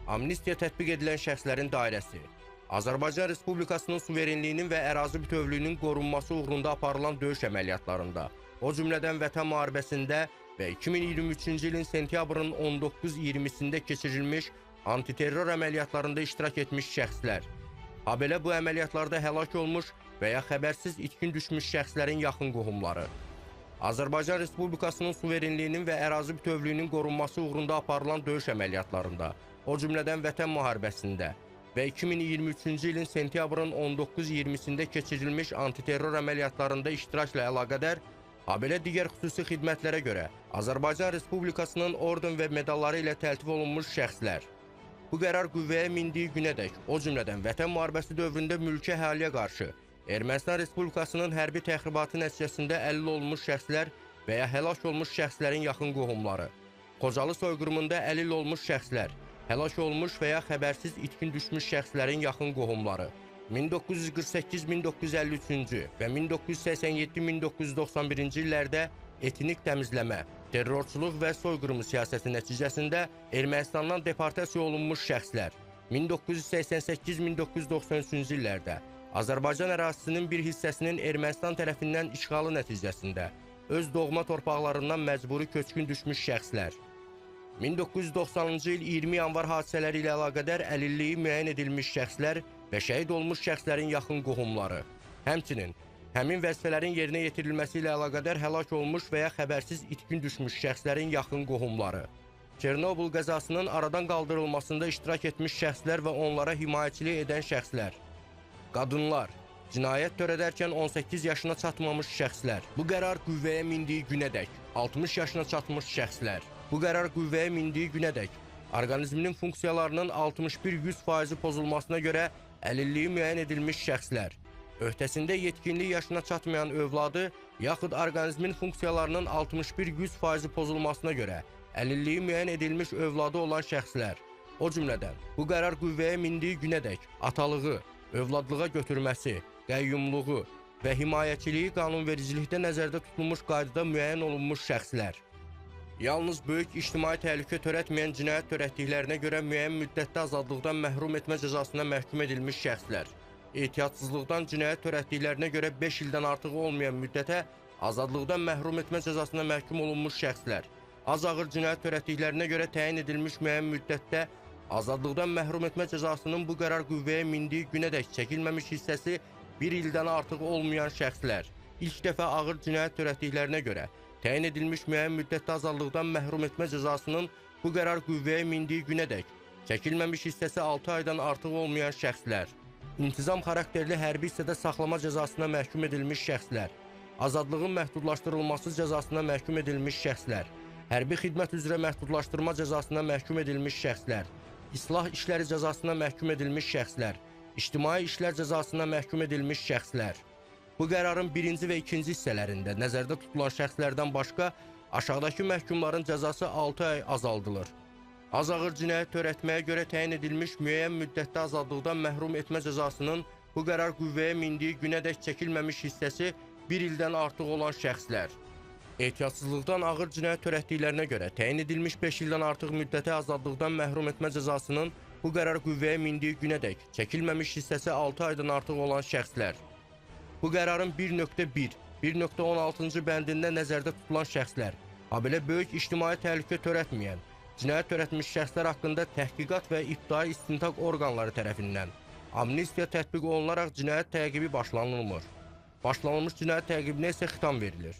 Amnistiya tətbiq edilən şəxslərin dairəsi, Azərbaycan Respublikasının suverenliyinin və ərazi bütövlüyünün qorunması uğrunda aparılan döyüş əməliyyatlarında, o cümlədən Vətən müharibəsində və 2023-cü ilin sentyabrın 19-20-sində keçirilmiş antiterror əməliyyatlarında iştirak etmiş şəxslər, habelə bu əməliyyatlarda həlak olmuş və ya xəbərsiz itkin düşmüş şəxslərin yaxın qohumları, Azərbaycan Respublikasının suverenliyinin və ərazi bütövlüyünün qorunması uğrunda aparılan döyüş əməliyyatlarında, o cümlədən Vətən müharibəsində və 2023-cü ilin sentyabrın 19-20-sində keçirilmiş antiterror əməliyyatlarında iştirakla əlaqədar, habelə digər xüsusi xidmətlərə görə Azərbaycan Respublikasının orden və medalları ilə təltif olunmuş şəxslər. Bu qərar qüvvəyə mindiyi günədək, o cümlədən Vətən müharibəsi dövründə mülki əhaliyə qarşı Ermənistan Respublikasının hərbi təxribatı nəticəsində əlil olmuş şəxslər və ya həlak olmuş şəxslərin yaxın qohumları, Xocalı soyqırımında əlil olmuş şəxslər, həlak olmuş və ya xəbərsiz itkin düşmüş şəxslərin yaxın qohumları, 1948-1953-cü və 1987-1991-ci illərdə etnik təmizləmə, terrorçuluq və soyqırımı siyasəti nəticəsində Ermənistandan deportasiya olunmuş şəxslər, 1988-1993-cü illərdə Azərbaycan ərazisinin bir hissəsinin Ermənistan tərəfindən işğalı nəticəsində öz doğma torpaqlarından məcburi köçkün düşmüş şəxslər, 1990-cı il 20 yanvar hadisələri ilə əlaqədar əlilliyi müəyyən edilmiş şəxslər və şəhid olmuş şəxslərin yaxın qohumları, həmçinin həmin vəzifələrin yerinə yetirilməsi ilə əlaqədar həlak olmuş və ya xəbərsiz itkin düşmüş şəxslərin yaxın qohumları, Çernobıl qəzasının aradan qaldırılmasında iştirak etmiş şəxslər və onlara himayəçilik edən şəxslər, qadınlar, cinayət törədərkən 18 yaşına çatmamış şəxslər, bu qərar qüvvəyə mindiyi günədək 60 yaşına çatmış şəxslər, bu qərar qüvvəyə mindiyi günədək orqanizminin funksiyalarının 61-100% pozulmasına görə əlilliyi müəyyən edilmiş şəxslər, öhdəsində yetkinlik yaşına çatmayan övladı yaxud orqanizmin funksiyalarının 61-100% pozulmasına görə əlilliyi müəyyən edilmiş övladı olan şəxslər, o cümlədən bu qərar qüvvəyə mindiyi günədək atalığı, övladlığa götürməsi, qəyyumluğu və himayəçiliyi qanunvericilikdə nəzərdə tutulmuş qaydada müəyyən olunmuş şəxslər, yalnız böyük ictimai təhlükə törətməyən cinayət törətdiklərinə görə müəyyən müddətdə azadlıqdan məhrum etmə cəzasına məhkum edilmiş şəxslər, ehtiyatsızlıqdan cinayət törətdiklərinə görə 5 ildən artıq olmayan müddətə azadlıqdan məhrum etmə cəzasına məhkum olunmuş şəxslər, az ağır cinayət törətdiklərinə görə təyin edilmiş müəyyən müddətdə azadlıqdan məhrum etmə cəzasının bu qərar qüvvəyə mindiyi günədək çəkilməmiş hissəsi 1 ildən artıq olmayan şəxslər, ilk dəfə ağır cinayət törətdiklərinə görə təyin edilmiş müəyyən müddətdə azadlıqdan məhrum etmə cəzasının bu qərar qüvvəyə mindiyi günədək çəkilməmiş hissəsi 6 aydan artıq olmayan şəxslər, intizam xarakterli hərbi hissədə saxlama cəzasına məhkum edilmiş şəxslər, azadlığın məhdudlaşdırılması cəzasına məhkum edilmiş şəxslər, hərbi xidmət üzrə məhdudlaşdırma cəzasına məhkum edilmiş şəxslər, islah işləri cəzasına məhkum edilmiş şəxslər, ictimai işlər cəzasına məhkum edilmiş şəxslər. Bu qərarın birinci və ikinci hissələrində nəzərdə tutulan şəxslərdən başqa aşağıdakı məhkumların cəzası 6 ay azaldılır. Az ağır cinayət törətməyə görə təyin edilmiş müəyyən müddətdə azadlıqdan məhrum etmə cəzasının bu qərar qüvvəyə mindiyi günədək çəkilməmiş hissəsi 1 ildən artıq olan şəxslər, ehtiyatsızlıqdan ağır cinayət törətdiklərinə görə təyin edilmiş 5 ildən artıq müddətə azadlıqdan məhrum etmə cəzasının bu qərar qüvvəyə mindiyi günədək çəkilməmiş hissəsi 6 aydan artıq olan şəxslər, bu qərarın 1.1, 1.16-cı bəndində nəzərdə tutulan şəxslər, habelə böyük ictimai təhlükə törətməyən, cinayət törətmiş şəxslər haqqında təhqiqat və ibtidai istintaq orqanları tərəfindən amnistiya tətbiq olunaraq cinayət təqibi başlanılmır. Başlanılmış cinayət təqibinə isə xitam verilir.